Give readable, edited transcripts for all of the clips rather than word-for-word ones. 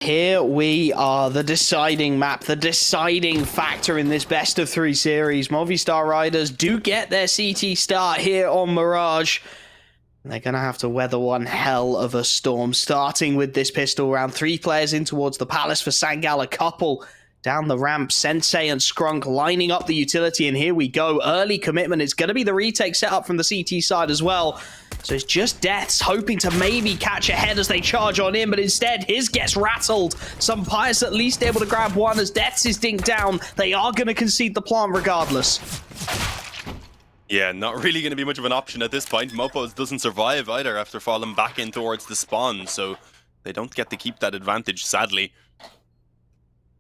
here we are, the deciding map, the deciding factor in this best of 3 series. Movistar Riders do get their CT start here on Mirage. And they're going to have to weather one hell of a storm, starting with this pistol round. 3 players in towards the palace for Sangal, a couple down the ramp. Sensei and Scrunk lining up the utility, and here we go. Early commitment. It's going to be the retake setup from the CT side as well. So it's just Deaths hoping to maybe catch ahead as they charge on in, but instead his gets rattled. Some Pious at least able to grab one as Deaths is dinked down. They are going to concede the plant regardless. Yeah, not really going to be much of an option at this point. Mopos doesn't survive either after falling back in towards the spawn, so they don't get to keep that advantage, sadly.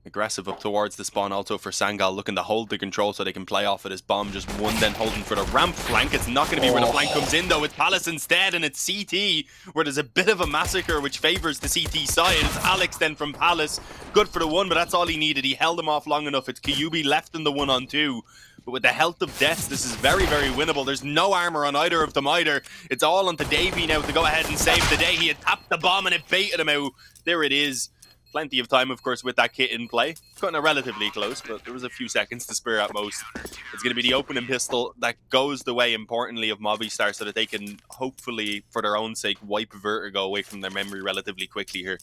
Aggressive up towards the spawn also for Sangal, looking to hold the control so they can play off of this bomb. Just one then holding for the ramp flank. It's not going to be where the flank comes in though. It's Palace instead, and it's CT where there's a bit of a massacre which favors the CT side. It's Alex then from Palace. Good for the one, but that's all he needed. He held him off long enough. It's Kyubi left in the 1-on-2. But with the health of Deaths, this is very, very winnable. There's no armor on either of them either. It's all onto Davey now to go ahead and save the day. He had tapped the bomb and it baited him out. There it is. Plenty of time, of course, with that kit in play. Cutting it relatively close, but there was a few seconds to spare at most. It's going to be the opening pistol that goes the way, importantly, of Movistar so that they can, hopefully, for their own sake, wipe Vertigo away from their memory relatively quickly here.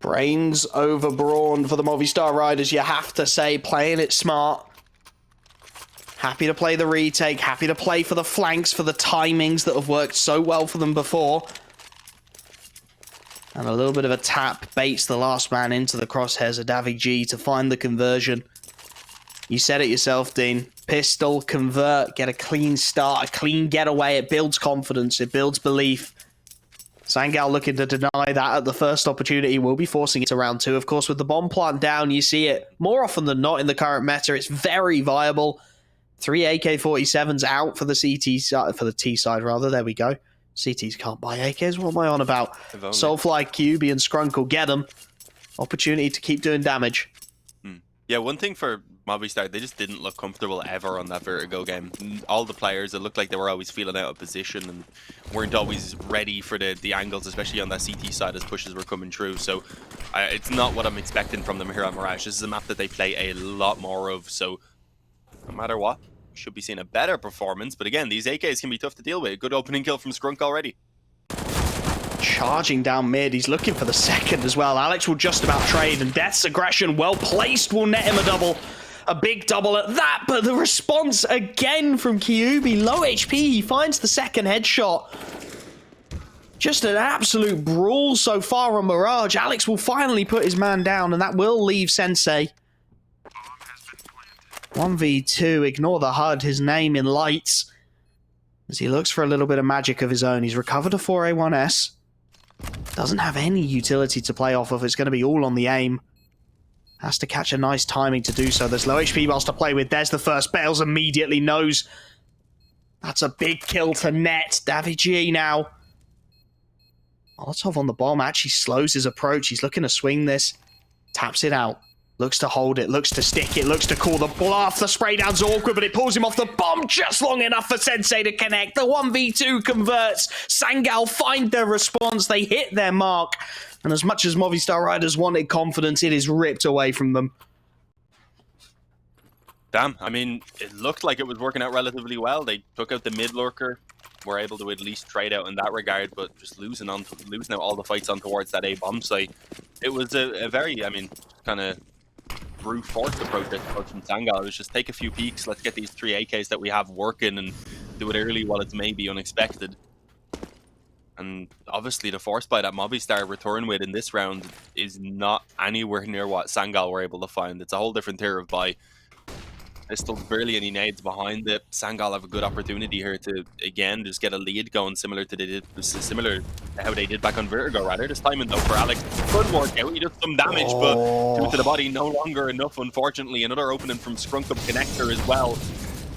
Brains over brawn for the Movistar Riders, you have to say. Playing it smart. Happy to play the retake. Happy to play for the flanks, for the timings that have worked so well for them before. And a little bit of a tap baits the last man into the crosshairs of Davi G to find the conversion. You said it yourself, Dean. Pistol, convert, get a clean start, a clean getaway. It builds confidence, it builds belief. Sangal looking to deny that at the first opportunity. Will be forcing it to round 2. Of course, with the bomb plant down, you see it more often than not in the current meta. It's very viable. 3 AK-47s out for the CT side, for the T side rather. There we go. CTs can't buy AKs. What am I on about? Soulfly, QB, and Scrunk will get them. Opportunity to keep doing damage. Yeah, one thing for Movistar, they just didn't look comfortable ever on that Vertigo game. All the players, it looked like they were always feeling out of position and weren't always ready for the angles, especially on that CT side as pushes were coming through. So it's not what I'm expecting from them here on Mirage. This is a map that they play a lot more of, so no matter what, should be seeing a better performance. But again, these AKs can be tough to deal with. Good opening kill from Scrunk already. Charging down mid, he's looking for the second as well. Alex will just about trade, and Death's aggression, well placed, will net him a double. A big double at that, but the response again from Kyubi. Low HP, he finds the second headshot. Just an absolute brawl so far on Mirage. Alex will finally put his man down, and that will leave Sensei. 1v2, ignore the HUD, his name in lights. As he looks for a little bit of magic of his own. He's recovered a 4A1S. Doesn't have any utility to play off of. It's going to be all on the aim. Has to catch a nice timing to do so. There's low HP balls to play with. There's the first. Bales immediately knows. That's a big kill to net. Davi G now. Molotov on the bomb actually slows his approach. He's looking to swing this. Taps it out. Looks to hold it, looks to stick it, looks to call the bluff. The spray down's awkward, but it pulls him off the bomb just long enough for Sensei to connect. The 1v2 converts. Sangal find their response. They hit their mark. And as much as Movistar Riders wanted confidence, it is ripped away from them. Damn, I mean, it looked like it was working out relatively well. They took out the mid lurker, were able to at least trade out in that regard, but just losing out all the fights on towards that A bomb site. It was a very, I mean, kind of brute force approach from Sangal. It was just take a few peeks, let's get these 3 AKs that we have working and do it early while it's maybe unexpected. And obviously the force buy that Movistar return with in this round is not anywhere near what Sangal were able to find. It's a whole different tier of buy. There's still barely any nades behind it. Sangal have a good opportunity here to, again, just get a lead going similar to how they did back on Vertigo, rather. This timing, though, for Alex could work out. He does some damage, but due to the body, no longer enough, unfortunately. Another opening from Scrunk up connector as well.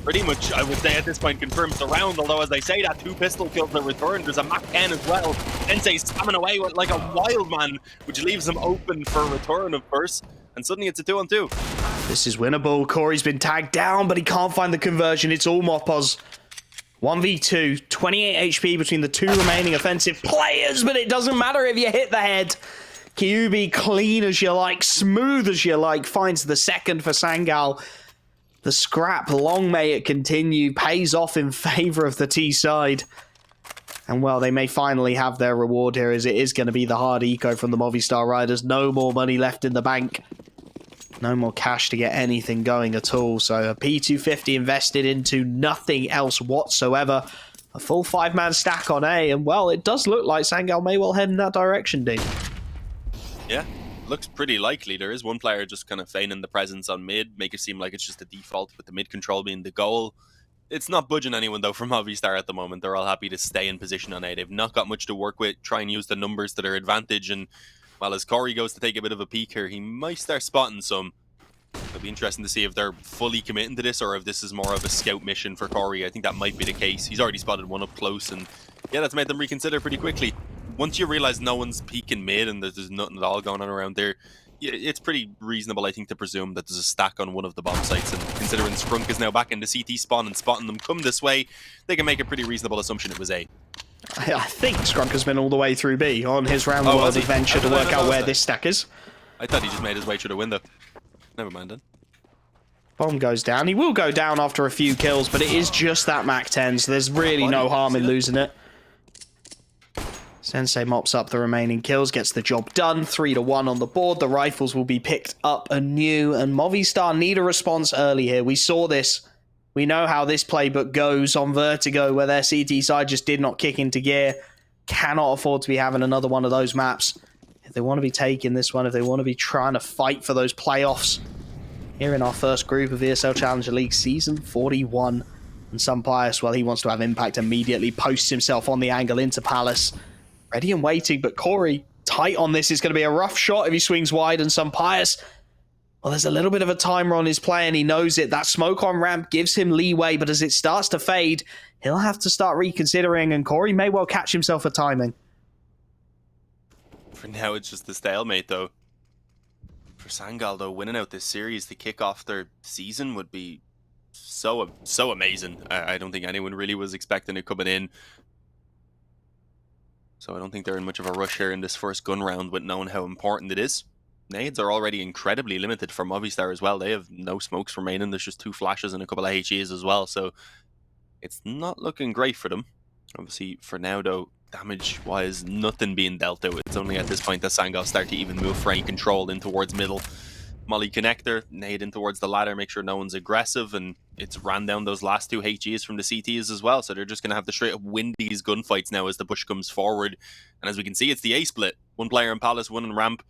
Pretty much, I would say, at this point, confirms the round, although, as I say, that 2 pistol kills are returned. There's a Mach 10 as well. Sensei spamming away with, like a wild man, which leaves him open for a return, of course. And suddenly it's a 2-on-2. This is winnable. Corey's been tagged down, but he can't find the conversion. It's all Mopos. 1v2, 28 HP between the 2 remaining offensive players, but it doesn't matter if you hit the head. QB clean as you like, smooth as you like, finds the second for Sangal. The scrap, long may it continue, pays off in favour of the T side. And well, they may finally have their reward here, as it is going to be the hard eco from the Movistar Riders. No more money left in the bank. No more cash to get anything going at all. So a P250 invested into nothing else whatsoever. A full 5-man stack on A. And well, it does look like Sangal may well head in that direction, Dean. Yeah, looks pretty likely. There is one player just kind of feigning the presence on mid, make it seem like it's just a default with the mid control being the goal. It's not budging anyone, though, from Movistar at the moment. They're all happy to stay in position on A. They've not got much to work with. Try and use the numbers to their advantage. And, well, as Corey goes to take a bit of a peek here, he might start spotting some. It'll be interesting to see if they're fully committing to this or if this is more of a scout mission for Corey. I think that might be the case. He's already spotted one up close. And, yeah, that's made them reconsider pretty quickly. Once you realize no one's peeking mid and there's nothing at all going on around there, it's pretty reasonable, I think, to presume that there's a stack on one of the bomb sites. And considering Scrunk is now back in the CT spawn and spotting them come this way, they can make a pretty reasonable assumption it was A. I think Scrunk has been all the way through B on his round the world adventure to work out where this stack is. I thought he just made his way through the window. Never mind then. Bomb goes down. He will go down after a few kills, but it is just that Mac 10, so there's really no harm in losing it. Sensei mops up the remaining kills, gets the job done. 3-1 on the board. The rifles will be picked up anew, and Movistar need a response early here. We saw this. We know how this playbook goes on Vertigo, where their CT side just did not kick into gear. Cannot afford to be having another one of those maps. If they want to be taking this one, if they want to be trying to fight for those playoffs here in our first group of ESL Challenger League Season 41. And Sunpius, well, he wants to have impact immediately, posts himself on the angle into Palace. Ready and waiting, but Corey, tight on this. Is going to be a rough shot if he swings wide, and Sunpius, well, there's a little bit of a timer on his play, and he knows it. That smoke on ramp gives him leeway, but as it starts to fade, he'll have to start reconsidering, and Corey may well catch himself for timing. For now, it's just the stalemate, though. For Sangal, though, winning out this series to kick off their season would be so amazing. I don't think anyone really was expecting it coming in. So I don't think they're in much of a rush here in this first gun round with knowing how important it is. Nades are already incredibly limited for Movistar as well. They have no smokes remaining. There's just 2 flashes and a couple of HEs as well. So it's not looking great for them. Obviously, for now, though, damage-wise, nothing being dealt out. It's only at this point that Sangal start to even move for any control in towards middle. Molly connector, nade in towards the ladder, make sure no one's aggressive, and it's ran down those last 2 HEs from the CTs as well, so they're just going to have to straight up win these gunfights now as the push comes forward. And as we can see, it's the A split. One player in Palace, one in ramp.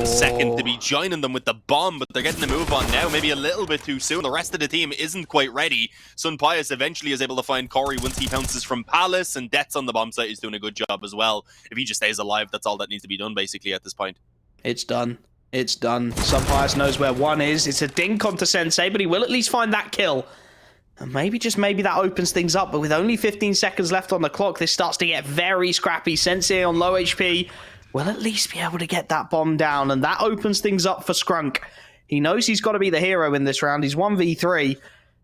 Second to be joining them with the bomb, but they're getting the move on now, maybe a little bit too soon. The rest of the team isn't quite ready. Sunpius eventually is able to find Corey once he pounces from Palace, and Dets on the bomb site is doing a good job as well. If he just stays alive, that's all that needs to be done basically at this point. It's done. It's done. Sunpius knows where 1 is. It's a dink onto Sensei, but he will at least find that kill. And maybe, just maybe, that opens things up. But with only 15 seconds left on the clock, this starts to get very scrappy. Sensei on low HP will at least be able to get that bomb down. And that opens things up for Scrunk. He knows he's got to be the hero in this round. He's 1v3.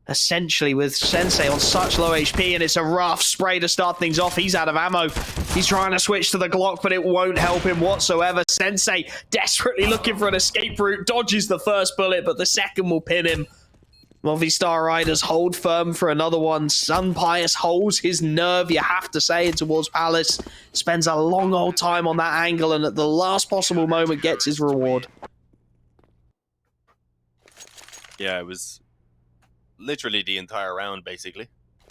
Essentially, with Sensei on such low HP, and it's a rough spray to start things off. He's out of ammo. He's trying to switch to the Glock, but it won't help him whatsoever. Sensei desperately looking for an escape route, dodges the first bullet, but the second will pin him. Movistar Riders hold firm for another one. Sunpius holds his nerve, you have to say, towards Palace. Spends a long old time on that angle, and at the last possible moment gets his reward. Yeah, it was literally the entire round, basically.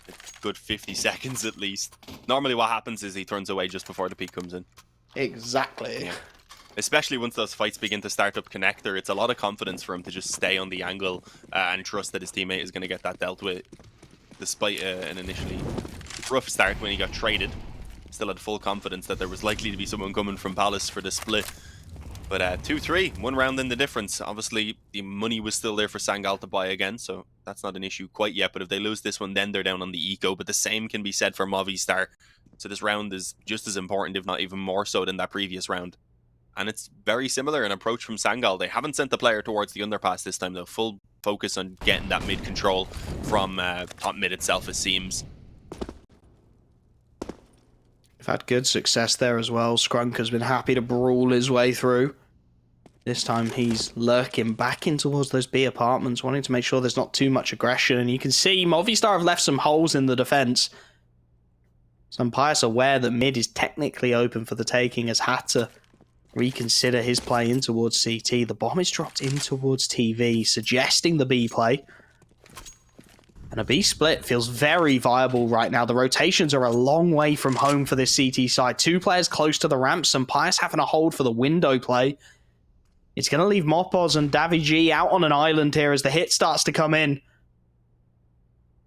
A good 50 seconds at least. Normally what happens is he turns away just before the peak comes in. Exactly. Yeah. Especially once those fights begin to start up connector, it's a lot of confidence for him to just stay on the angle and trust that his teammate is going to get that dealt with. Despite an initially rough start when he got traded, still had full confidence that there was likely to be someone coming from Palace for the split. But 2-3, 1 round in the difference. Obviously, the money was still there for Sangal to buy again, so that's not an issue quite yet. But if they lose this one, then they're down on the eco. But the same can be said for Movistar. So this round is just as important, if not even more so, than that previous round. And it's very similar in approach from Sangal. They haven't sent the player towards the underpass this time, though. Full focus on getting that mid control from top mid itself, it seems. They've had good success there as well. Scrunk has been happy to brawl his way through. This time he's lurking back in towards those B apartments, wanting to make sure there's not too much aggression. And you can see Movistar have left some holes in the defense. Pious, aware that mid is technically open for the taking, has had to reconsider his play in towards CT. The bomb is dropped in towards TV, suggesting the B play. And a B split feels very viable right now. The rotations are a long way from home for this CT side. 2 players close to the ramp. Pious having a hold for the window play. It's going to leave Mopoz and Davi G out on an island here as the hit starts to come in.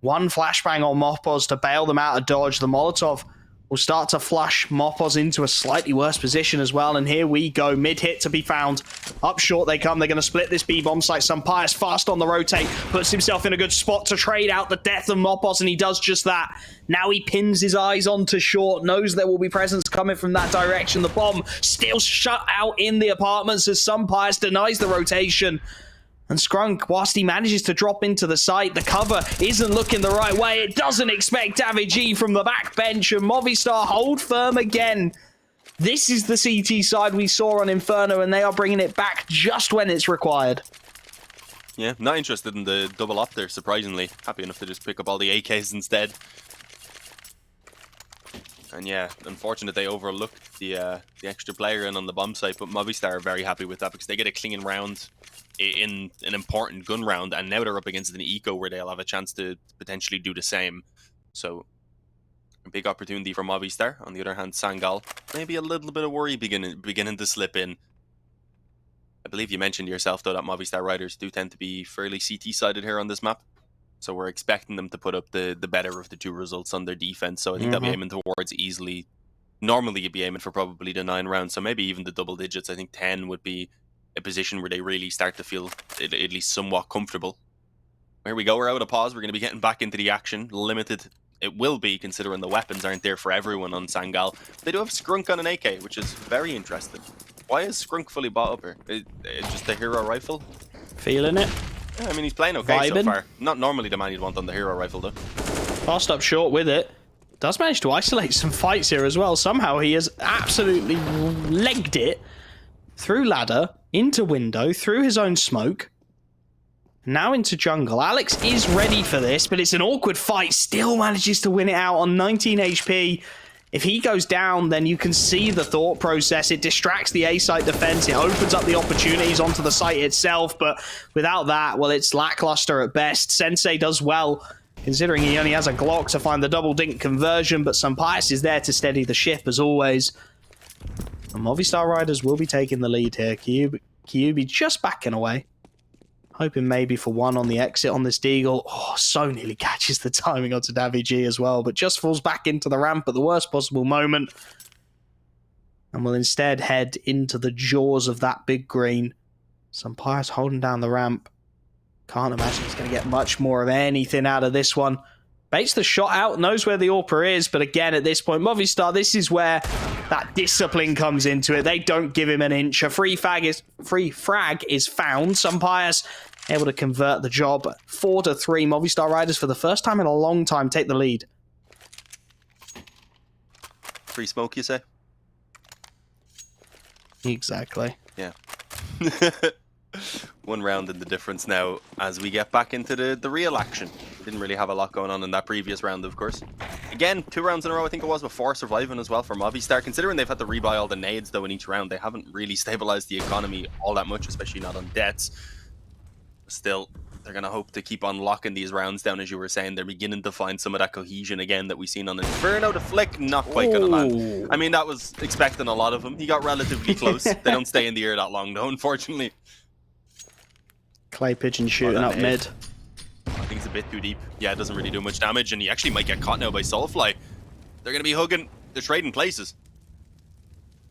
One flashbang on Mopoz to bail them out of dodge. The Molotov will start to flush Mopoz into a slightly worse position as well. And here we go. Mid hit to be found. Up short they come. They're going to split this B-bomb site. Pious fast on the rotate. Puts himself in a good spot to trade out the death of Mopoz. And he does just that. Now he pins his eyes onto short. Knows there will be presence coming from that direction. The bomb still shut out in the apartments as Pious denies the rotation. And Scrunk, whilst he manages to drop into the site, the cover isn't looking the right way. It doesn't expect Davi G from the back bench, and Movistar hold firm again. This is the CT side we saw on Inferno, and they are bringing it back just when it's required. Yeah, not interested in the double up there, surprisingly. Happy enough to just pick up all the AKs instead. And yeah, unfortunate they overlooked the extra player in on the bomb site, but Movistar are very happy with that because they get a clean round in an important gun round, and now they're up against an eco where they'll have a chance to potentially do the same. So a big opportunity for Movistar. On the other hand, Sangal, maybe a little bit of worry beginning to slip in. I believe you mentioned yourself though that Movistar riders do tend to be fairly CT sided here on this map, so we're expecting them to put up the better of the 2 results on their defense. So I think they'll be aiming towards easily. Normally you'd be aiming for probably the 9 rounds, so maybe even the double digits. I think 10 would be a position where they really start to feel at least somewhat comfortable. Here we go, we're out of pause. We're going to be getting back into the action. Limited it will be, considering the weapons aren't there for everyone on Sangal. They do have Scrunk on an AK, which is very interesting. Why is Scrunk fully bought up here? It's just a hero rifle? Feeling it. Yeah, I mean, he's playing okay so far. Not normally the man you'd want on the hero rifle, though. Fast up short with it. Does manage to isolate some fights here as well. Somehow he has absolutely legged it through ladder, into window, through his own smoke. Now into jungle. Alex is ready for this, but it's an awkward fight. Still manages to win it out on 19 HP. If he goes down, then you can see the thought process. It distracts the A-site defense. It opens up the opportunities onto the site itself. But without that, well, it's lackluster at best. Sensei does well, considering he only has a Glock to find the double dink conversion. But Pious is there to steady the ship, as always. The Movistar riders will be taking the lead here. Kyubi just backing away. Hoping maybe for one on the exit on this Deagle. Oh, so nearly catches the timing onto Davi G as well, but just falls back into the ramp at the worst possible moment. And will instead head into the jaws of that big green. Pious holding down the ramp. Can't imagine he's going to get much more of anything out of this one. Baits the shot out, knows where the AWPer is, but again, at this point, Movistar, this is where that discipline comes into it. They don't give him an inch. A free frag is found. Pious able to convert the job. 4-3. Movistar riders, for the first time in a long time, take the lead. Free smoke, you say? Exactly. Yeah. One round in the difference now as we get back into the real action. Didn't really have a lot going on in that previous round, of course. Again, 2 rounds in a row, I think it was, with 4 surviving as well for Movistar. Considering they've had to rebuy all the nades, though, in each round, they haven't really stabilized the economy all that much, especially not on deaths. Still, they're going to hope to keep on locking these rounds down, as you were saying. They're beginning to find some of that cohesion again that we've seen on Inferno. The flick, not quite going to land. I mean, that was expecting a lot of him. He got relatively close. They don't stay in the air that long, though, unfortunately. Clay pigeon shooting up mid. I think it's a bit too deep. Yeah, it doesn't really do much damage, and he actually might get caught now by Soulfly. They're going to be hugging. They're trading places.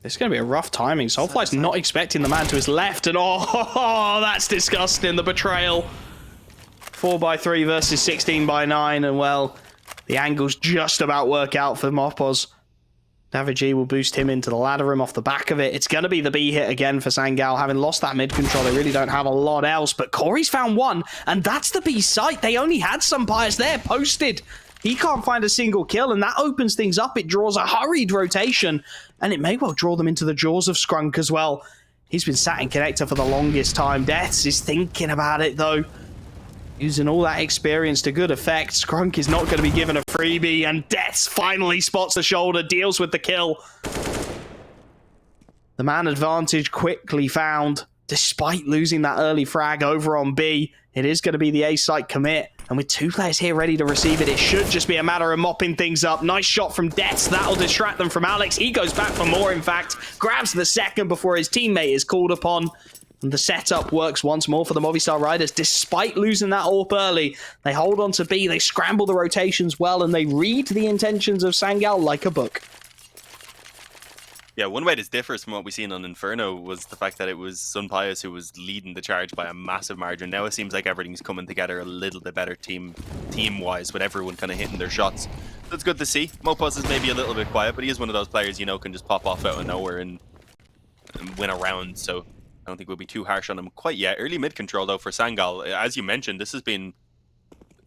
It's going to be a rough timing. Soulfly's not expecting the man to his left, and oh, that's disgusting. The betrayal. 4x3 versus 16x9, and well, the angles just about work out for Mopoz. Davi G will boost him into the ladder room off the back of it. It's going to be the B hit again for Sangal. Having lost that mid control, they really don't have a lot else. But Corey's found one, and that's the B site. They only had Pious there posted. He can't find a single kill, and that opens things up. It draws a hurried rotation, and it may well draw them into the jaws of Scrunk as well. He's been sat in connector for the longest time. Deaths is thinking about it, though. Using all that experience to good effect. Skrunk is not going to be given a freebie, and Deaths finally spots the shoulder, deals with the kill. The man advantage quickly found. Despite losing that early frag over on B, it is going to be the A site commit. And with 2 players here ready to receive it, it should just be a matter of mopping things up. Nice shot from Deaths. That'll distract them from Alex. He goes back for more, in fact. Grabs the second before his teammate is called upon. And the setup works once more for the Movistar Riders. Despite losing that AWP early, they hold on to B, they scramble the rotations well, and they read the intentions of Sangal like a book. Yeah, one way this differs from what we've seen on Inferno was the fact that it was Sunpius who was leading the charge by a massive margin. Now it seems like everything's coming together a little bit better team-wise, with everyone kind of hitting their shots. That's good to see. Mopuz is maybe a little bit quiet, but he is one of those players, you know, can just pop off out of nowhere and win a round, so I don't think we'll be too harsh on him quite yet. Early mid control, though, for Sangal. As you mentioned, this has been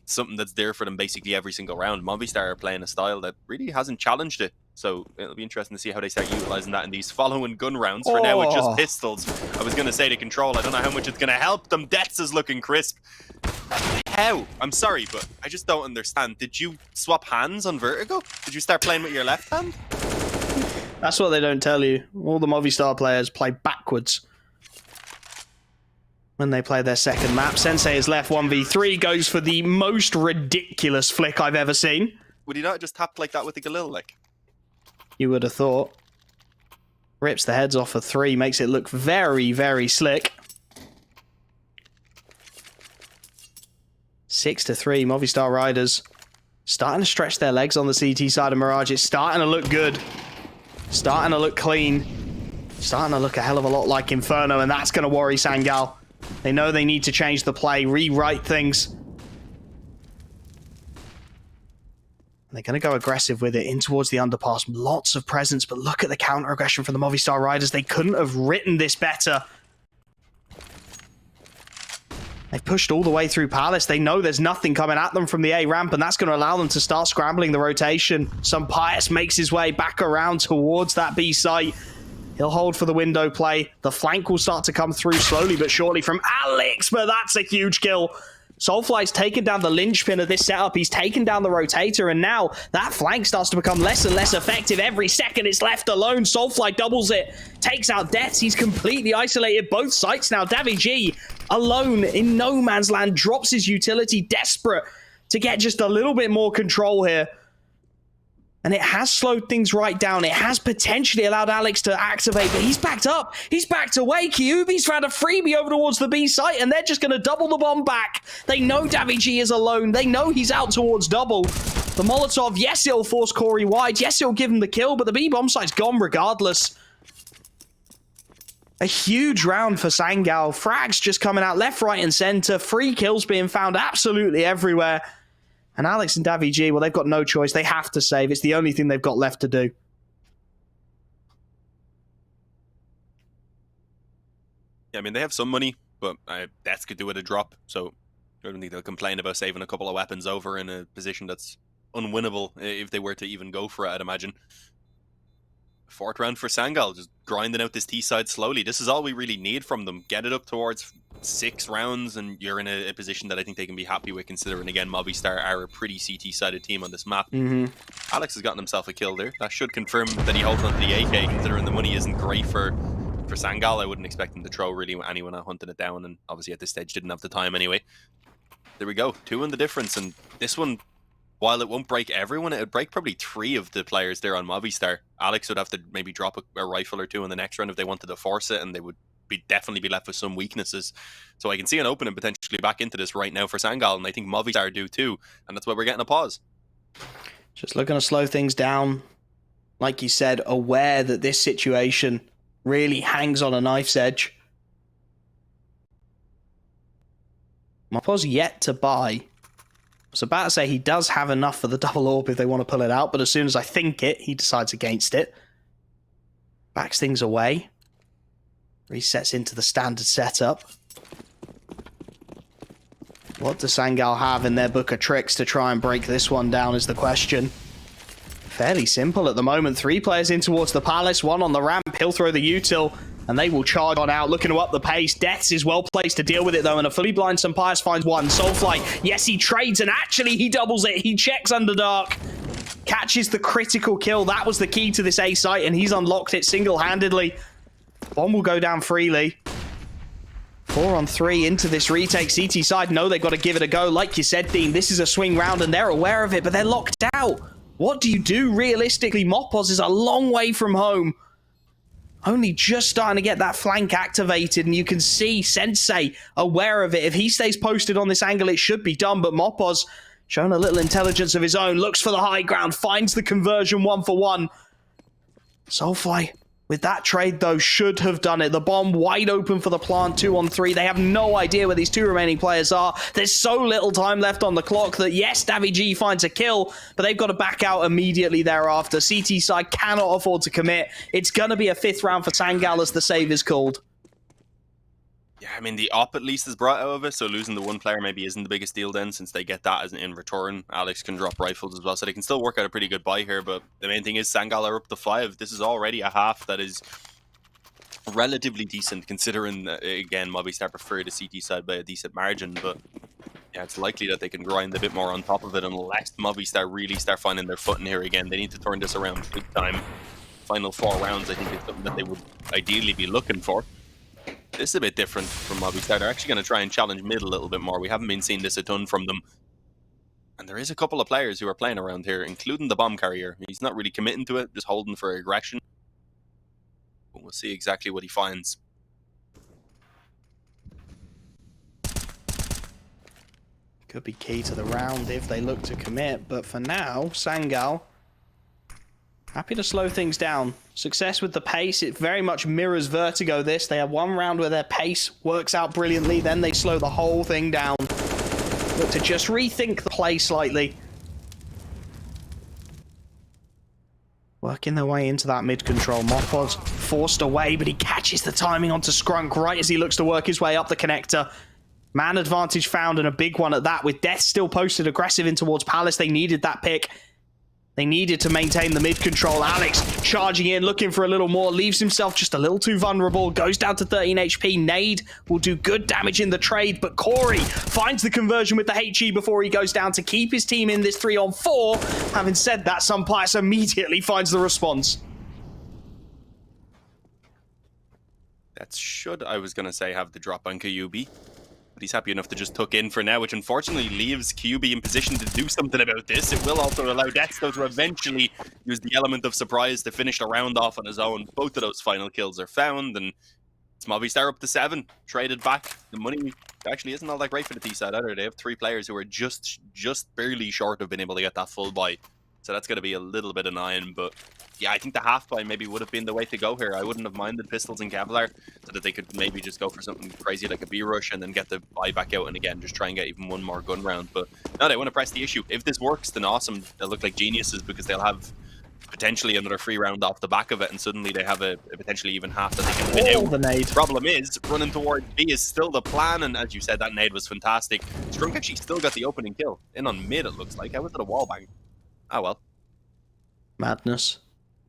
something that's there for them basically every single round. Movistar are playing a style that really hasn't challenged it. So it'll be interesting to see how they start utilizing that in these following gun rounds. For now, it's just pistols. I was going to say to control. I don't know how much it's going to help them. Deaths is looking crisp. How? I'm sorry, but I just don't understand. Did you swap hands on Vertigo? Did you start playing with your left hand? That's what they don't tell you. All the Movistar players play backwards when they play their second map. Sensei is left 1v3, goes for the most ridiculous flick I've ever seen. Would he not just tap like that with the Galil, like? You would have thought. Rips the heads off a 3, makes it look very, very slick. 6-3, Movistar Riders starting to stretch their legs on the CT side of Mirage. It's starting to look good. Starting to look clean. Starting to look a hell of a lot like Inferno, and that's going to worry Sangal. They know they need to change the play, rewrite things. They're going to go aggressive with it in towards the underpass. Lots of presence, but look at the counter-aggression from the Movistar Riders. They couldn't have written this better. They've pushed all the way through Palace. They know there's nothing coming at them from the A ramp, and that's going to allow them to start scrambling the rotation. Sunpius makes his way back around towards that B site. He'll hold for the window play. The flank will start to come through slowly but surely from Alex, but that's a huge kill. Soulfly's taken down the linchpin of this setup. He's taken down the rotator, and now that flank starts to become less and less effective. Every second it's left alone. Soulfly doubles it, takes out Deaths. He's completely isolated both sites now. Davi alone in no man's land, drops his utility, desperate to get just a little bit more control here. And it has slowed things right down. It has potentially allowed Alex to activate, but he's backed up. He's backed away. Kyubi's found a freebie over towards the B site, and they're just going to double the bomb back. They know Davi is alone. They know he's out towards double. The Molotov, yes, it'll force Corey wide. Yes, it'll give him the kill, but the B bomb site's gone regardless. A huge round for Sangal. Frags just coming out left, right, and center. Free kills being found absolutely everywhere. And Alex and Davi, well, they've got no choice. They have to save. It's the only thing they've got left to do. Yeah, I mean, they have some money, but Deaths could do with a drop. So I don't think they'll complain about saving a couple of weapons over in a position that's unwinnable if they were to even go for it, I'd imagine. Fourth round for Sangal, just grinding out this T side slowly. This is all we really need from them. Get it up towards 6 rounds, and you're in a position that I think they can be happy with, considering, again, Movistar are a pretty CT-sided team on this map. Alex has gotten himself a kill there. That should confirm that he holds onto the AK, considering the money isn't great for Sangal. I wouldn't expect him to throw really anyone out hunting it down, and obviously at this stage didn't have the time anyway. There we go. 2 in the difference, and this one, while it won't break everyone, it would break probably 3 of the players there on Movistar. Alex would have to maybe drop a rifle or 2 in the next round if they wanted to force it, and they would definitely be left with some weaknesses. So I can see an opening potentially back into this right now for Sangal, and I think Movistar do too, and that's why we're getting a pause. Just looking to slow things down. Like you said, aware that this situation really hangs on a knife's edge. Mopuz yet to buy. I was about to say he does have enough for the double orb if they want to pull it out, but as soon as I think it, he decides against it. Backs things away. Resets into the standard setup. What does Sangal have in their book of tricks to try and break this one down is the question. Fairly simple at the moment. 3 players in towards the Palace, 1 on the ramp. He'll throw the util. and they will charge on out, looking to up the pace. Deaths is well placed to deal with it, though, and a fully blind Sampires finds one. Soulfly, yes, he trades, and actually he doubles it. He checks Underdark, catches the critical kill. That was the key to this A site, and he's unlocked it single-handedly. Bomb will go down freely. 4 on 3 into this retake. CT side, no, they've got to give it a go. Like you said, Dean, this is a swing round, and they're aware of it, but they're locked out. What do you do realistically? Mopos is a long way from home. Only just starting to get that flank activated, and you can see Sensei aware of it. If he stays posted on this angle, it should be done, but Mopos showing a little intelligence of his own, looks for the high ground, finds the conversion 1-for-1. Soulfly, with that trade, though, should have done it. The bomb wide open for the plant, 2 on 3. They have no idea where these 2 remaining players are. There's so little time left on the clock that, yes, Davy finds a kill, but they've got to back out immediately thereafter. CT side cannot afford to commit. It's going to be a 5th round for Sangal, as the save is called. Yeah, I mean, the op at least is brought out of it, so losing the 1 player maybe isn't the biggest deal then, since they get that as in return. Alex can drop rifles as well, so they can still work out a pretty good buy here, but the main thing is Sangal are up to 5. This is already a half that is relatively decent, considering, again, Movistar prefer the CT side by a decent margin, but yeah, it's likely that they can grind a bit more on top of it unless Movistar really start finding their footing here again. They need to turn this around big time. Final 4 rounds, I think, is something that they would ideally be looking for. This is a bit different from Movistar. They're actually going to try and challenge mid a little bit more. We haven't been seeing this a ton from them. And there is a couple of players who are playing around here, including the bomb carrier. He's not really committing to it, just holding for aggression. But we'll see exactly what he finds. Could be key to the round if they look to commit, but for now, Sangal happy to slow things down. Success with the pace, it very much mirrors Vertigo this. They have 1 round where their pace works out brilliantly, then they slow the whole thing down. Look to just rethink the play slightly. Working their way into that mid-control. Mopos forced away, but he catches the timing onto Scrunk right as he looks to work his way up the connector. Man advantage found, and a big one at that, with Death still posted aggressive in towards Palace. They needed that pick. They needed to maintain the mid-control. Alex charging in, looking for a little more, leaves himself just a little too vulnerable, goes down to 13 HP. Nade will do good damage in the trade, but Corey finds the conversion with the HE before he goes down to keep his team in this 3 on 4. Having said that, Sunpius immediately finds the response. That should, I was going to say, have the drop on Kyubi. But he's happy enough to just tuck in for now, which unfortunately leaves Kyubi in position to do something about this. It will also allow Deathsco to eventually use the element of surprise to finish the round off on his own. Both of those final kills are found, and it's Movistar up to 7. Traded back. The money actually isn't all that great for the T side either. They have 3 players who are just barely short of being able to get that full buy. So that's going to be a little bit annoying, but yeah, I think the half buy maybe would have been the way to go here. I wouldn't have minded Pistols and Kevlar, so that they could maybe just go for something crazy like a B-rush and then get the buy back out and again, just try and get even 1 more gun round. But no, they want to press the issue. If this works, then awesome. They'll look like geniuses because they'll have potentially another free round off the back of it, and suddenly they have a potentially even half that they can win out. The nade. Problem is, running towards B is still the plan, and as you said, that nade was fantastic. Strunk actually still got the opening kill. In on mid, it looks like. How was it a wall bang? Oh well. Madness.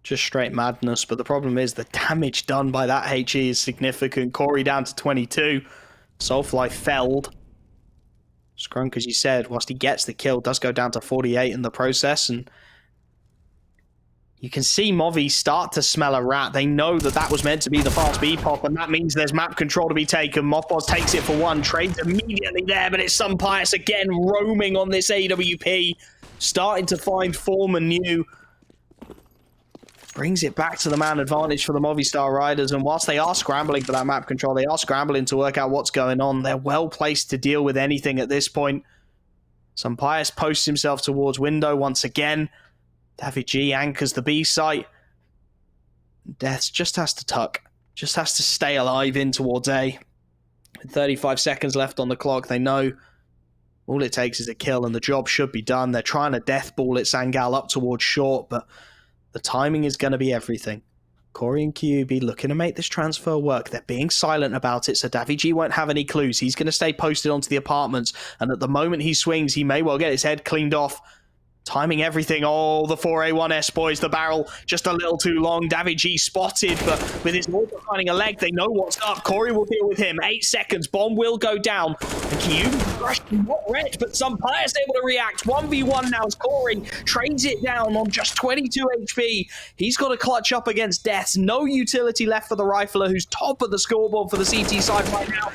Just straight madness. But the problem is the damage done by that HE is significant. Corey down to 22. Soulfly felled. Scrunk, as you said, whilst he gets the kill, does go down to 48 in the process. And you can see Movi start to smell a rat. They know that that was meant to be the fast B-pop, and that means there's map control to be taken. Mothboss takes it for 1. Trades immediately there, but it's Sunpius again roaming on this AWP. Starting to find form anew. Brings it back to the man advantage for the Movistar Riders, and whilst they are scrambling for that map control, they are scrambling to work out what's going on. They're well placed to deal with anything at this point. Sunpius posts himself towards window once again. David G anchors the B site. Deaths just has to tuck. Just has to stay alive in towards A. With 35 seconds left on the clock, they know all it takes is a kill and the job should be done. They're trying to death ball it Sangal up towards short, but the timing is going to be everything. Corey and QB looking to make this transfer work. They're being silent about it, so Davi G won't have any clues. He's going to stay posted onto the apartments, and at the moment he swings, he may well get his head cleaned off. Timing everything. Oh, the 4A1S boys, the barrel just a little too long. Davig spotted, but with his mortar finding a leg, they know what's up. Corey will deal with him. 8 seconds. Bomb will go down. And Kyuubi rushed not red, but Sampaya is able to react. 1v1 now as Corey trades it down on just 22 HP. He's got to clutch up against deaths. No utility left for the rifler, who's top of the scoreboard for the CT side right now.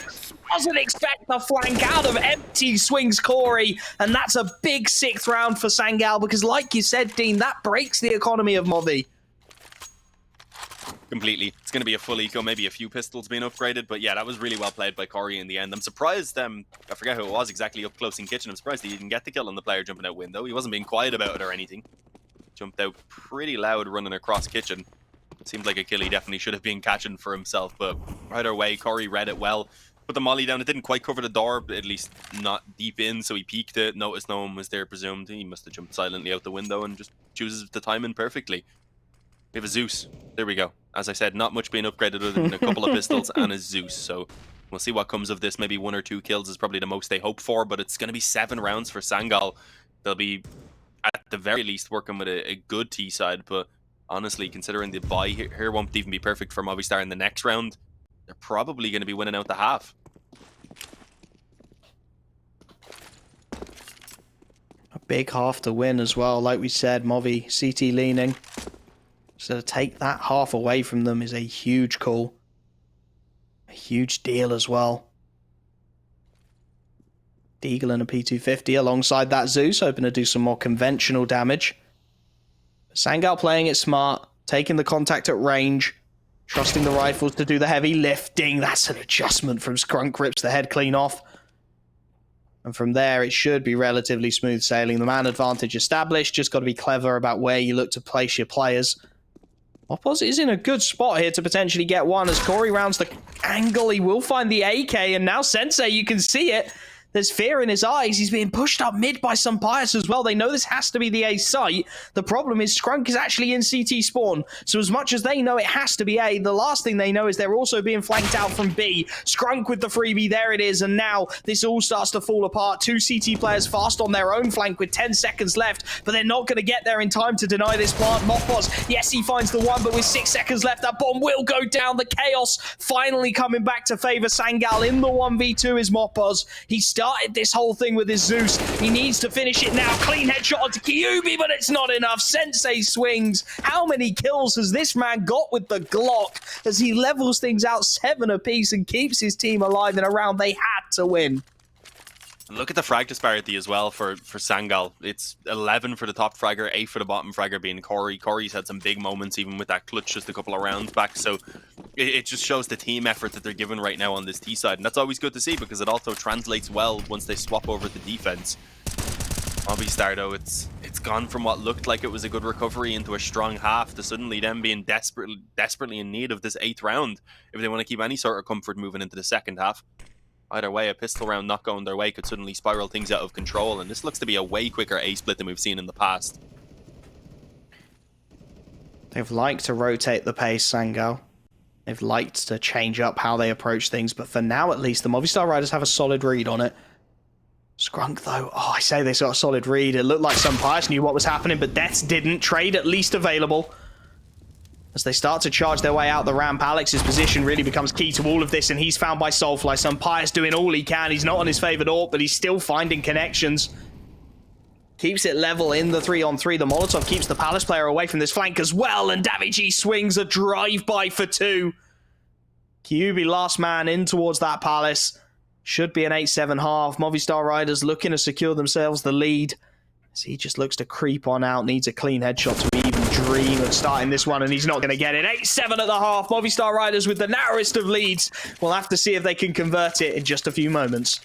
Doesn't expect the flank out of empty swings Corey, and that's a big 6th round for Sangal because, like you said, Dean, that breaks the economy of Movi. Completely. It's going to be a full eco, maybe a few pistols being upgraded, but yeah, that was really well played by Corey in the end. I'm surprised, I forget who it was exactly up close in kitchen. I'm surprised he didn't get the kill on the player jumping out window. He wasn't being quiet about it or anything. Jumped out pretty loud running across kitchen. It seemed like a kill he definitely should have been catching for himself, but either way, Corey read it well. Put the molly down. It didn't quite cover the door, at least not deep in, so he peeked it, noticed no one was there, presumed. He must have jumped silently out the window and just chooses the timing perfectly. We have a Zeus. There we go. As I said, not much being upgraded other than a couple of pistols and a Zeus, so we'll see what comes of this. Maybe 1 or 2 kills is probably the most they hope for, but it's going to be 7 rounds for Sangal. They'll be, at the very least, working with a good T side, but honestly, considering the buy here won't even be perfect for Movistar in the next round, they're probably going to be winning out the half. A big half to win as well. Like we said, Movi, CT leaning. So to take that half away from them is a huge call. A huge deal as well. Deagle and a P250 alongside that Zeus, hoping to do some more conventional damage. Sangal playing it smart, taking the contact at range, trusting the rifles to do the heavy lifting. That's an adjustment from Skrunk, rips the head clean off. And from there, it should be relatively smooth sailing. The man advantage established, just got to be clever about where you look to place your players. Mopoz is in a good spot here to potentially get one as Corey rounds the angle. He will find the AK, and now Sensei, you can see it. There's fear in his eyes. He's being pushed up mid by some Pius as well. They know this has to be the A site. The problem is Skrunk is actually in CT spawn. So as much as they know it has to be A, the last thing they know is they're also being flanked out from B. Skrunk with the freebie, there it is. And now this all starts to fall apart. 2 CT players fast on their own flank with 10 seconds left, but they're not going to get there in time to deny this plant. Mopoz, yes, he finds the one, but with 6 seconds left, that bomb will go down. The chaos finally coming back to favor Sangal in the 1v2 is Mopoz. He started this whole thing with his Zeus. He needs to finish it now. Clean headshot onto Kyuubi, but it's not enough. Sensei swings. How many kills has this man got with the Glock as he levels things out 7 apiece and keeps his team alive in a round they had to win? Look at the frag disparity as well for Sangal. It's 11 for the top fragger, 8 for the bottom fragger being Corey. Corey's had some big moments even with that clutch just a couple of rounds back. So it just shows the team effort that they're giving right now on this T side. And that's always good to see because it also translates well once they swap over the defense. Movistar though, it's gone from what looked like it was a good recovery into a strong half to suddenly them being desperately in need of this 8th round if they want to keep any sort of comfort moving into the second half. Either way, a pistol round not going their way could suddenly spiral things out of control, and this looks to be a way quicker A-split than we've seen in the past. They've liked to rotate the pace, Sangal. They've liked to change up how they approach things, but for now at least, the Movistar Riders have a solid read on it. Skrunk though, I say they got a solid read. It looked like some Pius knew what was happening, but Deaths didn't. Trade at least available. As they start to charge their way out the ramp, Alex's position really becomes key to all of this, and he's found by Soulfly. Some Pius doing all he can. He's not on his favoured AWP, but he's still finding connections. Keeps it level in the 3-on-3. The Molotov keeps the Palace player away from this flank as well, and Davig swings a drive-by for 2. Kyuubi last man in towards that Palace. Should be an 8-7 half. Movistar Riders looking to secure themselves the lead. As he just looks to creep on out, needs a clean headshot to even dream of starting this one, and he's not going to get it. 8-7 at the half. Movistar Riders with the narrowest of leads. We'll have to see if they can convert it in just a few moments.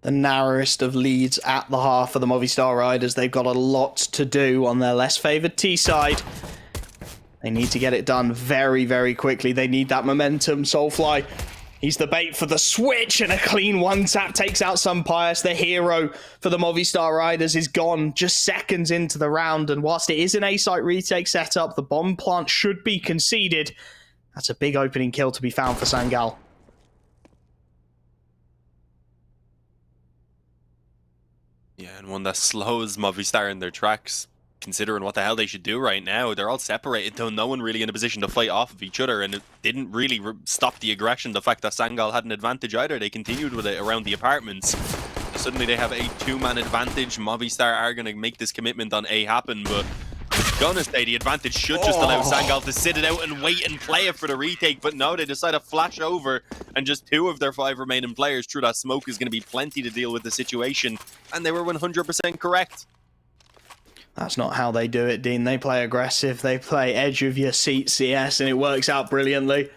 the narrowest of leads at the half for the Movistar Riders. They've got a lot to do on their less favoured T side. They need to get it done very, very quickly. They need that momentum. Soulfly, he's the bait for the switch, and a clean one-tap takes out Sunpius. The hero for the Movistar Riders is gone just seconds into the round, and whilst it is an A-site retake setup, the bomb plant should be conceded. That's a big opening kill to be found for Sangal. Yeah, and one that slows Movistar in their tracks, considering what the hell they should do right now. They're all separated, though no one really in a position to fight off of each other, and it didn't really stop the aggression, the fact that Sangal had an advantage either. They continued with it around the apartments. Suddenly they have a two-man advantage. Movistar are going to make this commitment on A happen, but I'm gonna say the advantage should just allow Sangal to sit it out and wait and play it for the retake, but no, they decide to flash over, and just 2 of their 5 remaining players through that smoke is going to be plenty to deal with the situation, and they were 100% correct. That's not how they do it, Dean. They play aggressive, they play edge of your seat CS, and it works out brilliantly.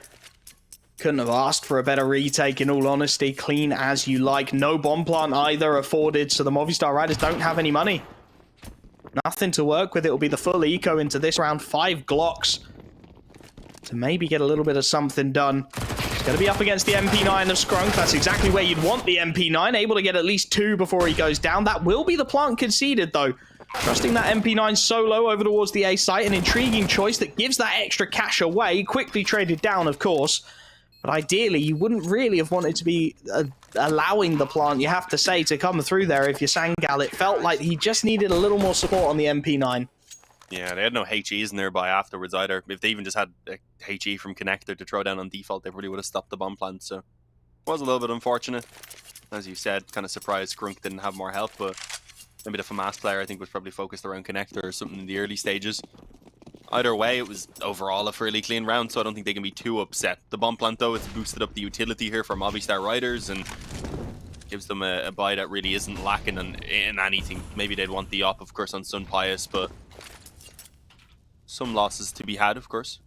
Couldn't have asked for a better retake, in all honesty. Clean as you like. No bomb plant either afforded, so the Movistar Riders don't have any money. Nothing to work with. It will be the full eco into this round. 5 Glocks to maybe get a little bit of something done. He's going to be up against the MP9 of Skrunk. That's exactly where you'd want the MP9. Able to get at least 2 before he goes down. That will be the plant conceded, though. Trusting that MP9 solo over towards the A site. An intriguing choice that gives that extra cash away. Quickly traded down, of course. But ideally, you wouldn't really have wanted to be allowing the plant, you have to say, to come through there if you're Sangal. It felt like he just needed a little more support on the MP9. Yeah, they had no HEs nearby afterwards either. If they even just had a HE from Connector to throw down on default, they probably would have stopped the bomb plant. So it was a little bit unfortunate. As you said, kind of surprised Skrunk didn't have more help, but maybe the FAMAS player, I think, was probably focused around Connector or something in the early stages. Either way, it was overall a fairly clean round, so I don't think they can be too upset. The bomb plant, though, it's boosted up the utility here for Movistar Riders and gives them a buy that really isn't lacking in anything. Maybe they'd want the op, of course, on Sunpius, but some losses to be had, of course.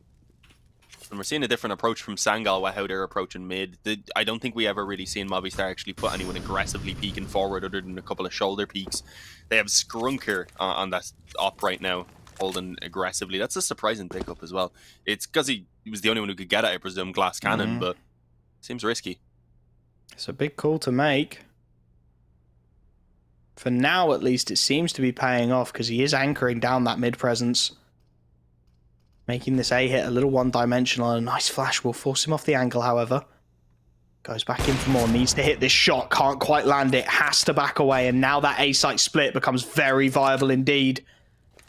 And we're seeing a different approach from Sangal with how they're approaching mid. I don't think we ever really seen Movistar actually put anyone aggressively peeking forward other than a couple of shoulder peeks. They have Skrunk here on that op right now, holding aggressively. That's a surprising pickup as well. It's because he was the only one who could get it, I presume, glass cannon, but seems risky. It's a big call to make. For now, at least, it seems to be paying off because he is anchoring down that mid presence. Making this A hit a little one-dimensional. A nice flash will force him off the angle, however. Goes back in for more. Needs to hit this shot. Can't quite land it. Has to back away. And now that A-site split becomes very viable indeed.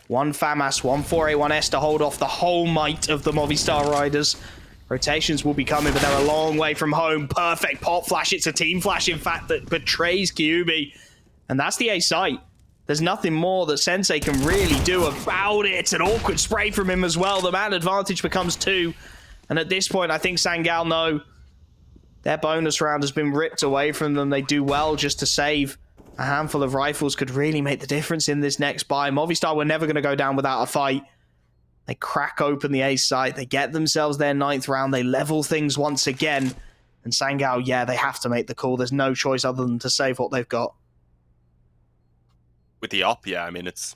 One FAMAS, one 4A1S to hold off the whole might of the Movistar Riders. Rotations will be coming, but they're a long way from home. Perfect pop flash. It's a team flash, in fact, that betrays Kyubi. And that's the A-site. There's nothing more that Sensei can really do about it. It's an awkward spray from him as well. The man advantage becomes 2. And at this point, I think Sangal know their bonus round has been ripped away from them. They do well just to save. A handful of rifles could really make the difference in this next buy. Movistar were never going to go down without a fight. They crack open the A site. They get themselves their 9th round. They level things once again. And Sangal, yeah, they have to make the call. There's no choice other than to save what they've got. With the op, yeah, I mean, it's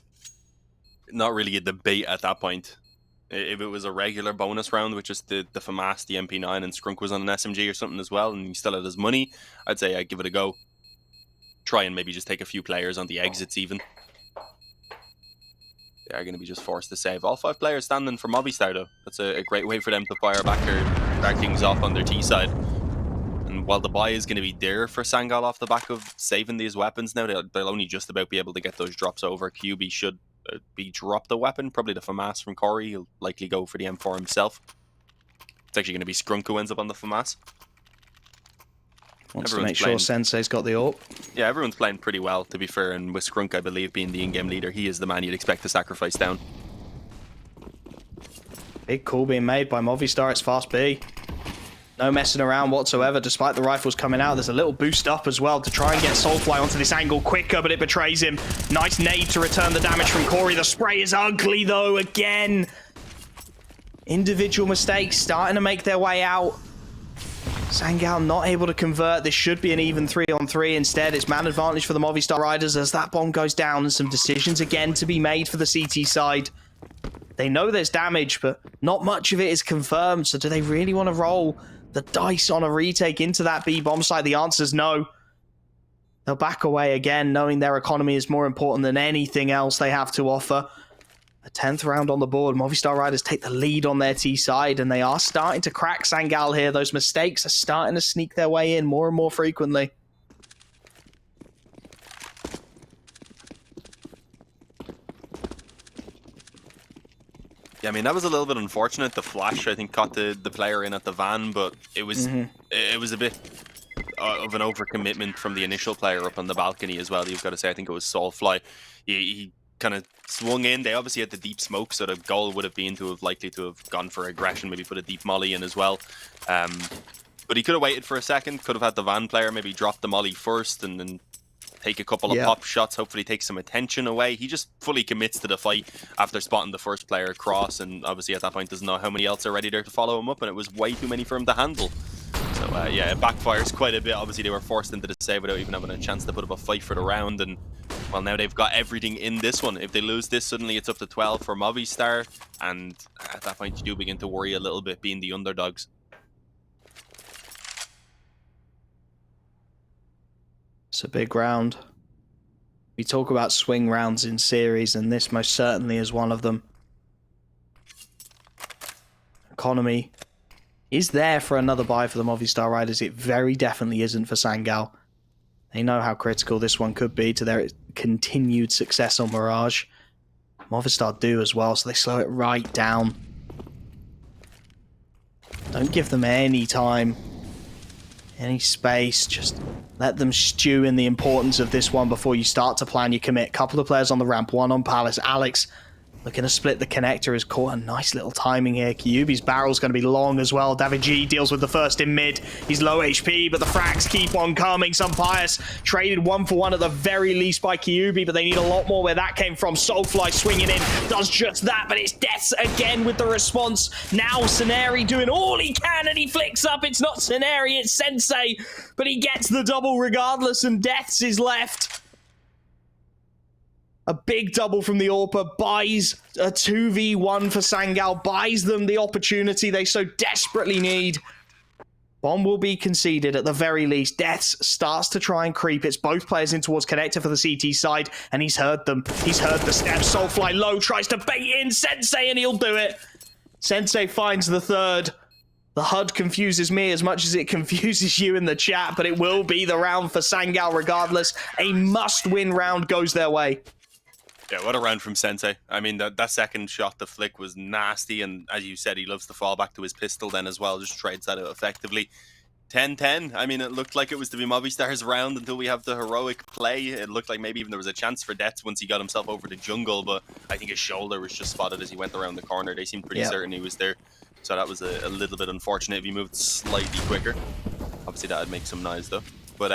not really a debate at that point. If it was a regular bonus round, which is the FAMAS, the MP9, and Skrunk was on an SMG or something as well, and he still had his money, I'd say I'd give it a go. Try and maybe just take a few players on the exits even. They are going to be just forced to save. All 5 players standing for Movistar, though. That's a great way for them to fire back or start things off on their T side. And while the buy is going to be there for Sangal off the back of saving these weapons now, they'll only just about be able to get those drops over. QB should be dropped a weapon, probably the FAMAS from Corey. He'll likely go for the M4 himself. It's actually going to be Skrunk who ends up on the FAMAS. Wants to make sure Sensei's got the AWP. Yeah, everyone's playing pretty well, to be fair, and with Skrunk, I believe, being the in-game leader, he is the man you'd expect to sacrifice down. Big call being made by Movistar. It's fast B. No messing around whatsoever, despite the rifles coming out. There's a little boost up as well to try and get Soulfly onto this angle quicker, but it betrays him. Nice nade to return the damage from Corey. The spray is ugly, though, again. Individual mistakes starting to make their way out. Sangal not able to convert. This should be an even 3-on-3. Instead, it's man advantage for the Movistar Riders as that bomb goes down and some decisions again to be made for the CT side. They know there's damage, but not much of it is confirmed. So do they really want to roll the dice on a retake into that B bomb site? The answer's no. They'll back away again, knowing their economy is more important than anything else they have to offer. A 10th round on the board. Movistar Riders take the lead on their T side, and they are starting to crack Sangal here. Those mistakes are starting to sneak their way in more and more frequently. Yeah, I mean, that was a little bit unfortunate. The flash, I think, caught the player in at the van, but it was a bit of an overcommitment from the initial player up on the balcony as well. You've got to say, I think it was Soulfly. He kind of swung in. They obviously had the deep smoke, so the goal would have been to have likely to have gone for aggression, maybe put a deep molly in as well. But he could have waited for a second, could have had the van player maybe drop the molly first and then take a couple of pop shots, hopefully take some attention away. He just fully commits to the fight after spotting the first player across, and obviously at that point doesn't know how many else are ready there to follow him up, and it was way too many for him to handle. So yeah, it backfires quite a bit. Obviously they were forced into the save without even having a chance to put up a fight for the round, and well, now they've got everything in this one. If they lose this, suddenly it's up to 12 for Movistar, and at that point you do begin to worry a little bit being the underdogs. It's a big round. We talk about swing rounds in series, and this most certainly is one of them. Economy is there for another buy for the Movistar Riders. It very definitely isn't for Sangal. They know how critical this one could be to their continued success on Mirage. Movistar do as well, so they slow it right down. Don't give them any time, any space. Just let them stew in the importance of this one before you start to plan your commit. Couple of players on the ramp, one on Palace. Alex looking to split the connector, has caught a nice little timing here. Kyubi's barrel's going to be long as well. David G deals with the first in mid. He's low HP, but the frags keep on coming. Some Pius traded 1-for-1 at the very least by Kyubi, but they need a lot more where that came from. Soulfly swinging in, does just that, but it's Deaths again with the response. Now Saneri doing all he can, and he flicks up. It's not Saneri, it's Sensei, but he gets the double regardless, and Deaths is left. A big double from the AWPer buys a 2v1 for Sangal, buys them the opportunity they so desperately need. Bomb will be conceded at the very least. Deaths starts to try and creep. It's both players in towards connector for the CT side, and he's heard them. He's heard the steps. Soulfly low, tries to bait in Sensei, and he'll do it. Sensei finds the third. The HUD confuses me as much as it confuses you in the chat, but it will be the round for Sangal regardless. A must-win round goes their way. Yeah, what a round from Sensei. I mean, that second shot, the flick, was nasty, and as you said, he loves to fall back to his pistol then as well, just trades that out effectively. 10-10. I mean, it looked like it was to be Movistar's round until we have the heroic play. It looked like maybe even there was a chance for Deaths once he got himself over the jungle, but I think his shoulder was just spotted as he went around the corner. They seemed pretty certain he was there, so that was a little bit unfortunate if he moved slightly quicker. Obviously, that would make some noise, though. But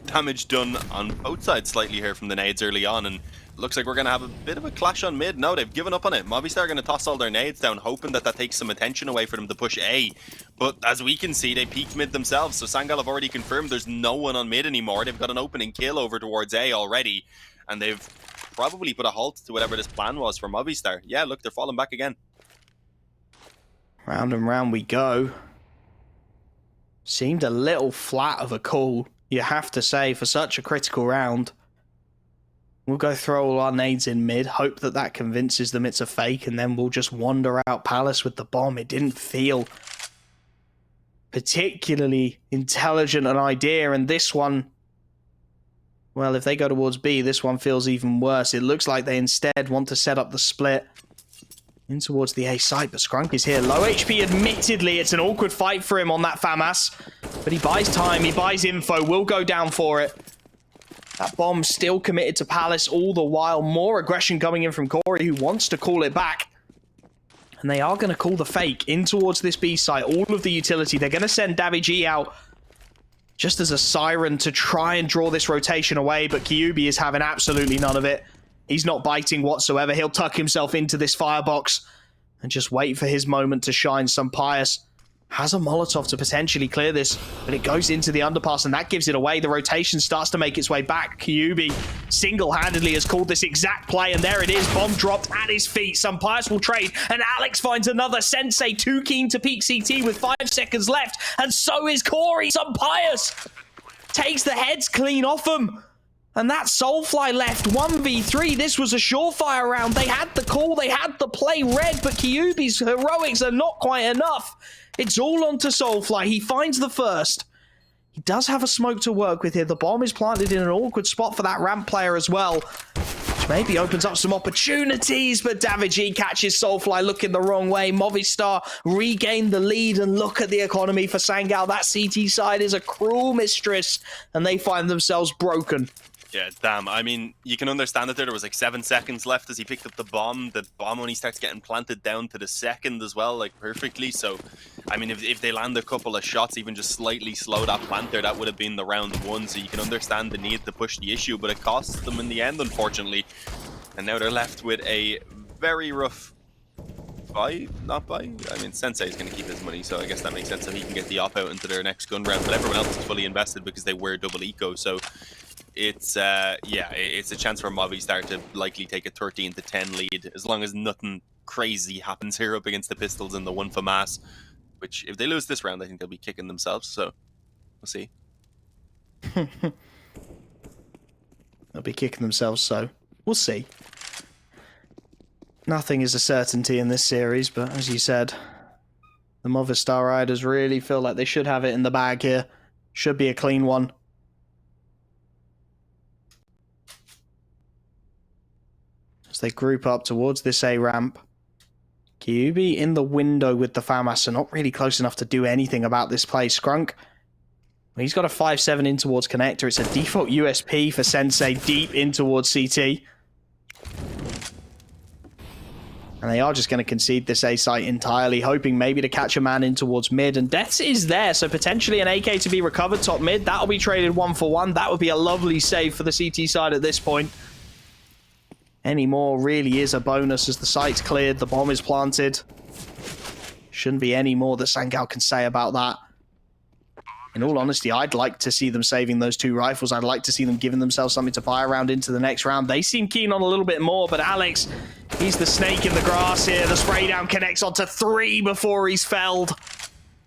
damage done on both sides slightly here from the nades early on, and looks like we're going to have a bit of a clash on mid. No, they've given up on it. Movistar are going to toss all their nades down, hoping that takes some attention away for them to push A. But as we can see, they peaked mid themselves, so Sangal have already confirmed there's no one on mid anymore. They've got an opening kill over towards A already, and they've probably put a halt to whatever this plan was for Movistar. Yeah, look, they're falling back again. Round and round we go. Seemed a little flat of a call, you have to say, for such a critical round. We'll go throw all our nades in mid, hope that convinces them it's a fake, and then we'll just wander out Palace with the bomb. It didn't feel particularly intelligent an idea, and this one, well, if they go towards B, this one feels even worse. It looks like they instead want to set up the split in towards the A site, but Scrunk is here. Low HP, admittedly. It's an awkward fight for him on that FAMAS, but he buys time, he buys info, will go down for it. That bomb still committed to Palace all the while. More aggression coming in from Corey, who wants to call it back. And they are going to call the fake in towards this B site. All of the utility. They're going to send Davi G out just as a siren to try and draw this rotation away, but Kyubi is having absolutely none of it. He's not biting whatsoever. He'll tuck himself into this firebox and just wait for his moment to shine. Some Pius has a Molotov to potentially clear this, but it goes into the underpass, and that gives it away. The rotation starts to make its way back. Kyubi single-handedly has called this exact play, and there it is. Bomb dropped at his feet. Pius will trade, and Alex finds another. Sensei too keen to peek CT with 5 seconds left, and so is Corey. Pius takes the heads clean off him. And that Soulfly left 1v3. This was a surefire round. They had the call, they had the play read, but Kyubi's heroics are not quite enough. It's all onto Soulfly. He finds the first. He does have a smoke to work with here. The bomb is planted in an awkward spot for that ramp player as well, which maybe opens up some opportunities, but Davigi catches Soulfly looking the wrong way. Movistar regained the lead, and look at the economy for Sangal. That CT side is a cruel mistress, and they find themselves broken. Yeah, damn. I mean, you can understand that there was like 7 seconds left as he picked up the bomb. The bomb only starts getting planted down to the second as well, like perfectly. So, I mean, if they land a couple of shots, even just slightly slow that planter, that would have been the round one. So you can understand the need to push the issue, but it costs them in the end, unfortunately. And now they're left with a very rough buy, not buy. I mean, Sensei is going to keep his money, so I guess that makes sense. So he can get the op out into their next gun round, but everyone else is fully invested because they were double eco. So it's it's a chance for Movistar to likely take a 13-10 lead, as long as nothing crazy happens here up against the Pistols and the one FAMAS, which if they lose this round, I think they'll be kicking themselves. So we'll see. They'll be kicking themselves, so we'll see. Nothing is a certainty in this series, but as you said, the Movistar Riders really feel like they should have it in the bag here. Should be a clean one. As they group up towards this A ramp. Kyubi in the window with the FAMAS, so not really close enough to do anything about this play. Scrunk, he's got a 5-7 in towards connector. It's a default USP for Sensei deep in towards CT. And they are just going to concede this A site entirely, hoping maybe to catch a man in towards mid. And Deaths is there, so potentially an AK to be recovered top mid. That'll be traded 1-for-1. That would be a lovely save for the CT side at this point. Any more really is a bonus as the site's cleared, the bomb is planted. Shouldn't be any more that Sangal can say about that. In all honesty, I'd like to see them saving those 2 rifles. I'd like to see them giving themselves something to buy around into the next round. They seem keen on a little bit more, but Alex, he's the snake in the grass here. The spray down connects onto 3 before he's felled.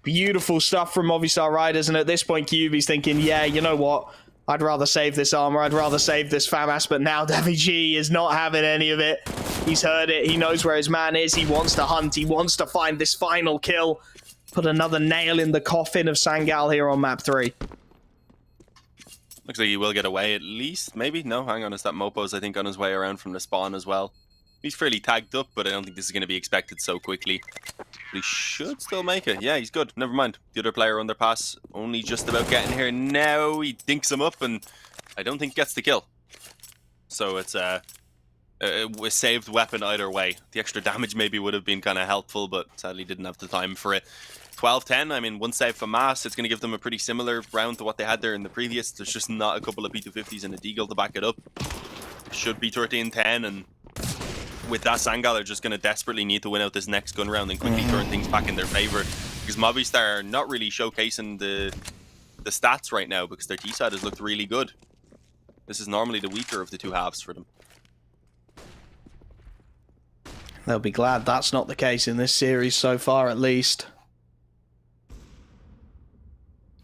Beautiful stuff from Movistar Riders, and at this point, Kyubi's thinking, yeah, you know what? I'd rather save this armor, I'd rather save this FAMAS, but now Davigi is not having any of it. He's heard it, he knows where his man is, he wants to hunt, he wants to find this final kill. Put another nail in the coffin of Sangal here on map 3. Looks like he will get away at least, maybe? No, hang on, it's that Mopo's, I think, on his way around from the spawn as well. He's fairly tagged up, but I don't think this is going to be expected so quickly. But he should still make it. Yeah, he's good. Never mind. The other player underpass, only just about getting here now. He dinks him up, and I don't think gets the kill. So it's a saved weapon either way. The extra damage maybe would have been kind of helpful, but sadly didn't have the time for it. 12-10, I mean, one save for Mass. It's going to give them a pretty similar round to what they had there in the previous. There's just not a couple of P250s and a Deagle to back it up. Should be 13-10, and with that, Sangal are just going to desperately need to win out this next gun round and quickly turn things back in their favor, because Movistar are not really showcasing the stats right now because their T-side has looked really good. This is normally the weaker of the 2 halves for them. They'll be glad that's not the case in this series so far, at least.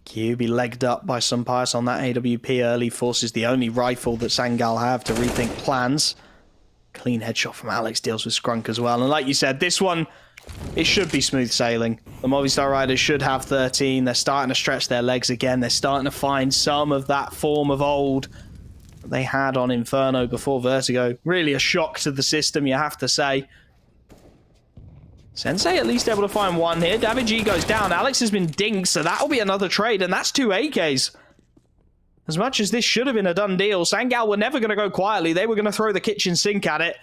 Kyubi legged up by Pius on that AWP early, forces the only rifle that Sangal have to rethink plans. Clean headshot from Alex, deals with Scrunk as well. And like you said, this one, it should be smooth sailing. The Movistar Riders should have 13. They're starting to stretch their legs again. They're starting to find some of that form of old that they had on Inferno before Vertigo. Really a shock to the system, you have to say. Sensei at least able to find one here. Davigi goes down. Alex has been dinged, so that'll be another trade, and that's 2 AKs. As much as this should have been a done deal, Sangal were never going to go quietly. They were going to throw the kitchen sink at it.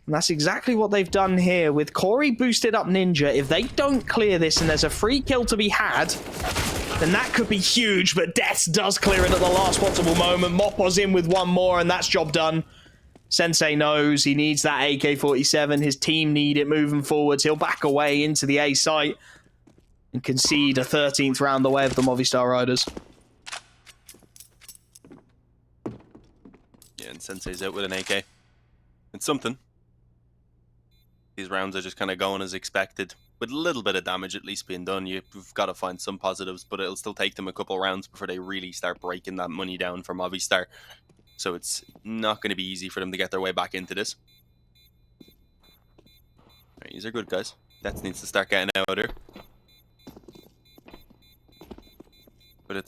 And that's exactly what they've done here. With Corey boosted up Ninja, if they don't clear this and there's a free kill to be had, then that could be huge. But Deaths does clear it at the last possible moment. Mopo's in with one more, and that's job done. Sensei knows he needs that AK-47. His team need it moving forwards. He'll back away into the A site. and concede a 13th round the way of the Movistar Riders. Yeah, and Sensei's out with an AK. It's something. These rounds are just kind of going as expected, with a little bit of damage at least being done. You've got to find some positives, but it'll still take them a couple rounds before they really start breaking that money down for Movistar. So it's not going to be easy for them to get their way back into this. Right, these are good guys. That needs to start getting out here. But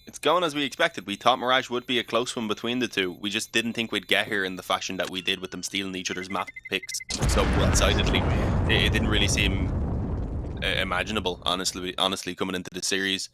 it's going as we expected. We thought Mirage would be a close one between the two. We just didn't think we'd get here in the fashion that we did with them stealing each other's map picks so one-sidedly. It didn't really seem imaginable, honestly, coming into the series.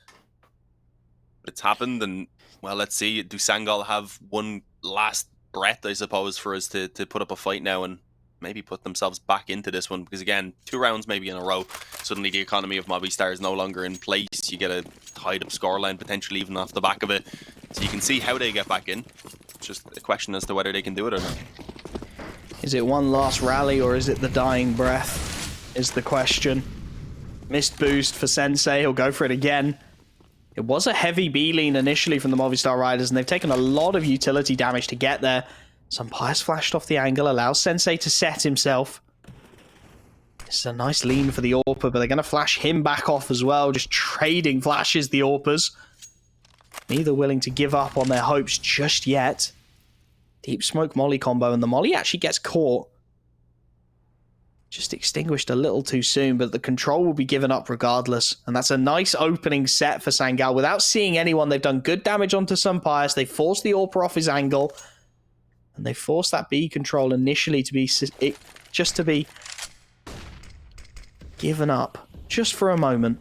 But it's happened, and well, let's see. Do Sangal have one last breath, I suppose, for us to put up a fight now and maybe put themselves back into this one? Because again, 2 rounds maybe in a row, suddenly the economy of Movistar is no longer in place. You get a tied up scoreline potentially even off the back of it. So you can see how they get back in. It's just a question as to whether they can do it or not. Is it one last rally or is it the dying breath is the question. Missed boost for Sensei. He'll go for it again. It was a heavy B-lean initially from the Movistar Riders, and they've taken a lot of utility damage to get there. Some Pious flashed off the angle, allows Sensei to set himself. It's a nice lean for the AWPer, but they're going to flash him back off as well, just trading flashes, the AWPers. Neither willing to give up on their hopes just yet. Deep smoke molly combo, and the molly actually gets caught. Just extinguished a little too soon, but the control will be given up regardless. And that's a nice opening set for Sangal. Without seeing anyone, they've done good damage onto some Pious. They forced the AWPer off his angle. And they forced that B control initially to be just to be given up just for a moment.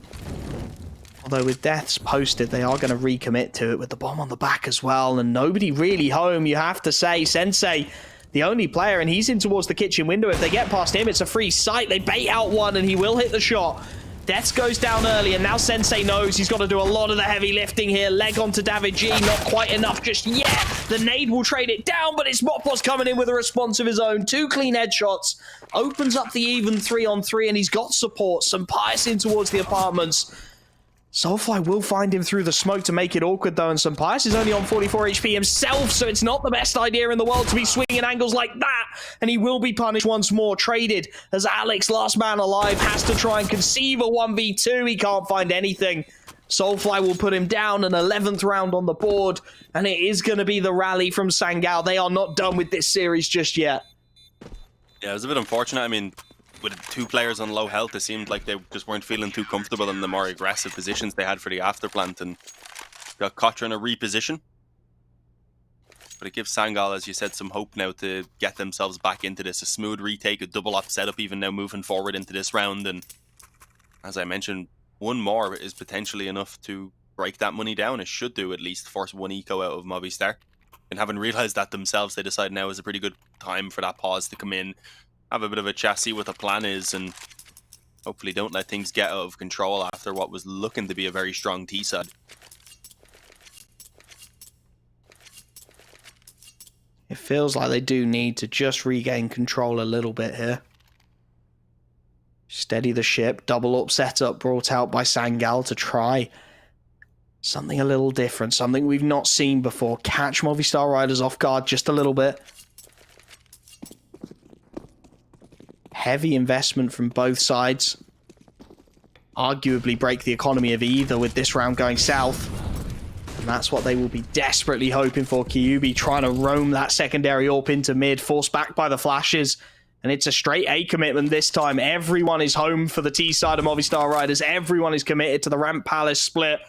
Although with deaths posted, they are going to recommit to it with the bomb on the back as well. And nobody really home, you have to say. Sensei, the only player, and he's in towards the kitchen window. If they get past him, it's a free sight. They bait out one, and he will hit the shot. Deaths goes down early, and now Sensei knows he's got to do a lot of the heavy lifting here. Leg onto David G, not quite enough just yet. The nade will trade it down, but it's Mopos coming in with a response of his own. 2 clean headshots, opens up the even 3-on-3, and he's got support. Some Pious in towards the apartments. Soulfly will find him through the smoke to make it awkward, though, and some Pious is only on 44 HP himself, so it's not the best idea in the world to be swinging angles like that, and he will be punished once more. Traded as Alex, last man alive, has to try and conceive a 1v2. He can't find anything. Soulfly will put him down, an 11th round on the board, and it is going to be the rally from Sangal. They are not done with this series just yet. Yeah, it was a bit unfortunate. I mean, with 2 players on low health, it seemed like they just weren't feeling too comfortable in the more aggressive positions they had for the afterplant, and got caught in a reposition. But it gives Sangal, as you said, some hope now to get themselves back into this. A smooth retake, a double up setup even now moving forward into this round. And as I mentioned, one more is potentially enough to break that money down. It should do, at least force 1 eco out of Movistar. And having realised that themselves, they decide now is a pretty good time for that pause to come in, have a bit of a chat, see what the plan is, and hopefully don't let things get out of control after what was looking to be a very strong T-side. It feels like they do need to just regain control a little bit here. Steady the ship, double up setup brought out by Sangal to try something a little different, something we've not seen before. Catch Movistar Riders off guard just a little bit. Heavy investment from both sides. Arguably break the economy of either with this round going south. And that's what they will be desperately hoping for. Kyubi trying to roam that secondary AWP into mid, forced back by the flashes. And it's a straight A commitment this time. Everyone is home for the T side of Movistar Riders. Everyone is committed to the Ramp Palace split.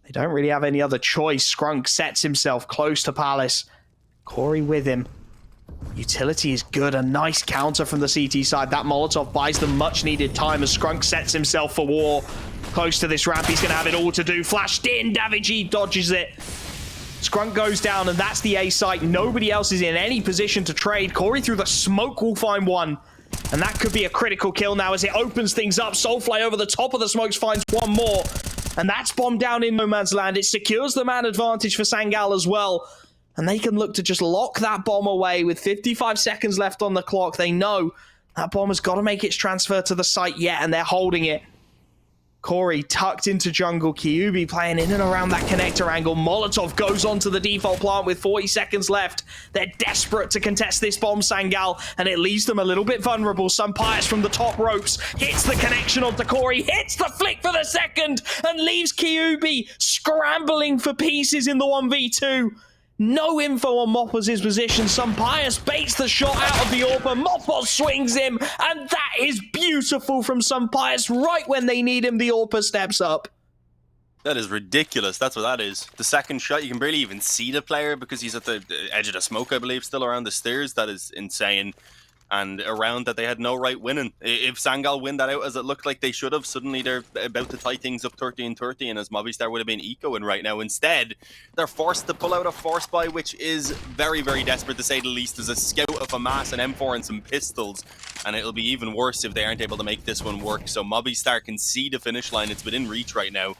They don't really have any other choice. Scrunk sets himself close to Palace. Corey with him. Utility is good. A nice counter from the CT side. That Molotov buys them much needed time as Scrunk sets himself for war. Close to this ramp. He's going to have it all to do. Flashed in. David G dodges it. Scrunk goes down, and that's the A site. Nobody else is in any position to trade. Corey through the smoke will find one. And that could be a critical kill now as it opens things up. Soulfly over the top of the smokes finds one more. And that's bombed down in no man's land. It secures the man advantage for Sangal as well. And they can look to just lock that bomb away with 55 seconds left on the clock. They know That bomb has got to make its transfer to the site yet, and they're holding it. Corey tucked into jungle. Kyubi playing in and around that connector angle. Molotov goes onto the default plant with 40 seconds left. They're desperate to contest this bomb, Sangal, and it leaves them a little bit vulnerable. Pius from the top ropes hits the connection onto Corey, hits the flick for the second, and leaves Kyubi scrambling for pieces in the 1v2. No info on Moppos' position. Pius baits the shot out of the AWP. Moppos swings him, and that is beautiful from Pius. Right when they need him, the AWP steps up. That is ridiculous. That's what that is. The second shot, you can barely even see the player because he's at the edge of the smoke, I believe, still around the stairs. That is insane. And around that, they had no right winning. If Sangal win that out as it looked like they should have, suddenly they're about to tie things up 13-30, and as Movistar would have been ecoing right now. Instead, they're forced to pull out a force buy, which is very, very desperate to say the least. There's a scout of a mass, an M4, and some pistols, and it'll be even worse if they aren't able to make this one work. So Movistar can see the finish line. It's within reach right now.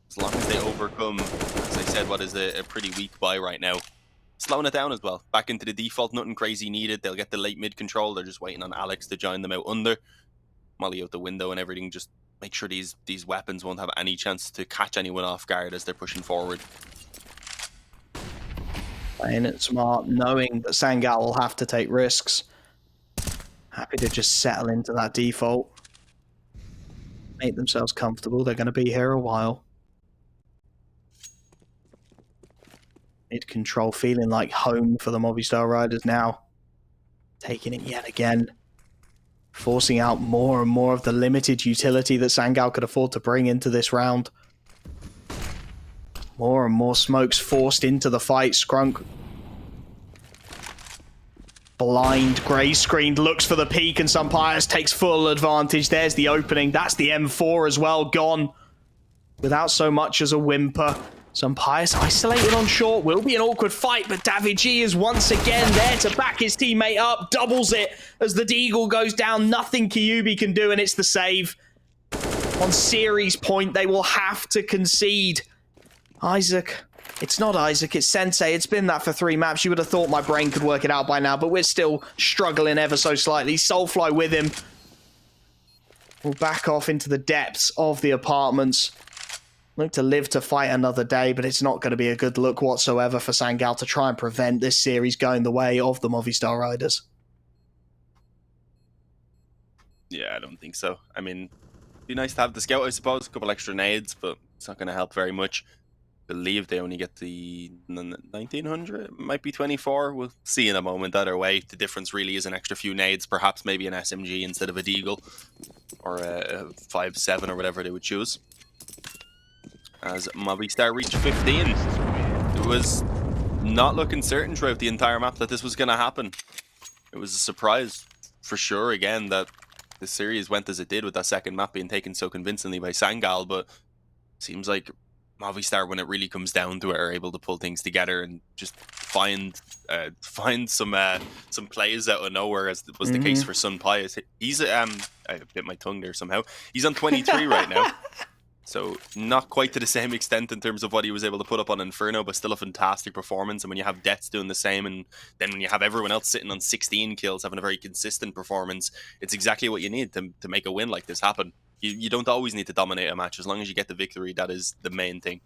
As long as they overcome, as I said, what is a pretty weak buy right now. Slowing it down as well. Back into the default, nothing crazy needed. They'll get the late mid control. They're just waiting on Alex to join them out under. Molly out the window and everything. Just make sure these weapons won't have any chance to catch anyone off guard as they're pushing forward. Playing it smart, knowing that Sangal will have to take risks. Happy to just settle into that default. Make themselves comfortable. They're going to be here a while. Mid-control feeling like home for the Movistar Riders now. Taking it yet again. Forcing out more and more of the limited utility that Sangal could afford to bring into this round. More and more smokes forced into the fight. Scrunk. Blind, grey screened, looks for the peak, and Pius takes full advantage. There's the opening. That's the M4 as well, gone. Without so much as a whimper. Pius isolated on short. Will be an awkward fight, but David G is once again there to back his teammate up. Doubles it as the Deagle goes down. Nothing Kyubi can do, and it's the save. On series point, they will have to concede. Isaac. It's not Isaac, it's Sensei. It's been that for 3 maps. You would have thought my brain could work it out by now, but we're still struggling ever so slightly. Soulfly with him. We'll back off into the depths of the apartments. Look to live to fight another day, but it's not going to be a good look whatsoever for Sangal to try and prevent this series going the way of the Movistar Riders. Yeah, I don't think so. I mean, it'd be nice to have the scout, I suppose. A couple extra nades, but it's not going to help very much. I believe they only get the 1900. It might be 24. We'll see in a moment either way. The difference really is an extra few nades, perhaps maybe an SMG instead of a Deagle, or a 5.7 or whatever they would choose. As Movistar reached 15. It was not looking certain throughout the entire map that this was going to happen. It was a surprise, for sure, again, that the series went as it did with that second map being taken so convincingly by Sangal, but it seems like Movistar, when it really comes down to it, are able to pull things together and just find some plays out of nowhere, as was the case for Pius. He's I bit my tongue there somehow. He's on 23 right now. So not quite to the same extent in terms of what he was able to put up on Inferno, but still a fantastic performance. And when you have Deaths doing the same, and then when you have everyone else sitting on 16 kills, having a very consistent performance, it's exactly what you need to make a win like this happen. You don't always need to dominate a match. As long as you get the victory, that is the main thing.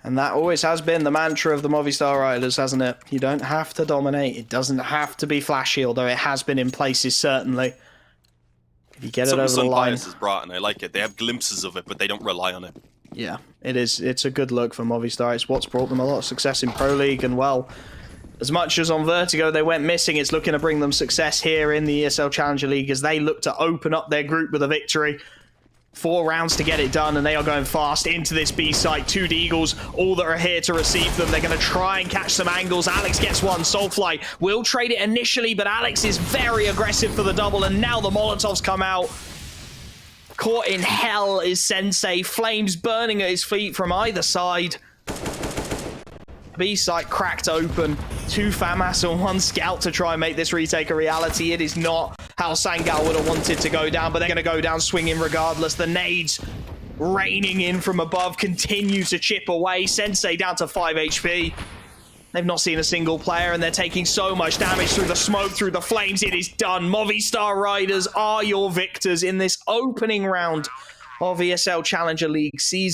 And that always has been the mantra of the Movistar Riders, hasn't it? You don't have to dominate. It doesn't have to be flashy, although it has been in places, certainly. If you get it over the line. Pius has brought, and I like it. They have glimpses of it, but they don't rely on it. Yeah, it is. It's a good look for Movistar. It's what's brought them a lot of success in Pro League, and well, as much as on Vertigo they went missing, it's looking to bring them success here in the ESL Challenger League as they look to open up their group with a victory. 4 rounds to get it done, and they are going fast into this B site. 2 Deagles, all that are here to receive them. They're going to try and catch some angles. Alex gets one. Soulfly will trade it initially, but Alex is very aggressive for the double, and now the Molotovs come out. Caught in hell is Sensei. Flames burning at his feet from either side. B site cracked open. 2 FAMAS and 1 Scout to try and make this retake a reality. It is not how Sangal would have wanted to go down, but they're going to go down swinging regardless. The nades raining in from above continue to chip away. Sensei down to 5 HP. They've not seen a single player, and they're taking so much damage through the smoke, through the flames. It is done. Movistar Riders are your victors in this opening round of ESL Challenger League Season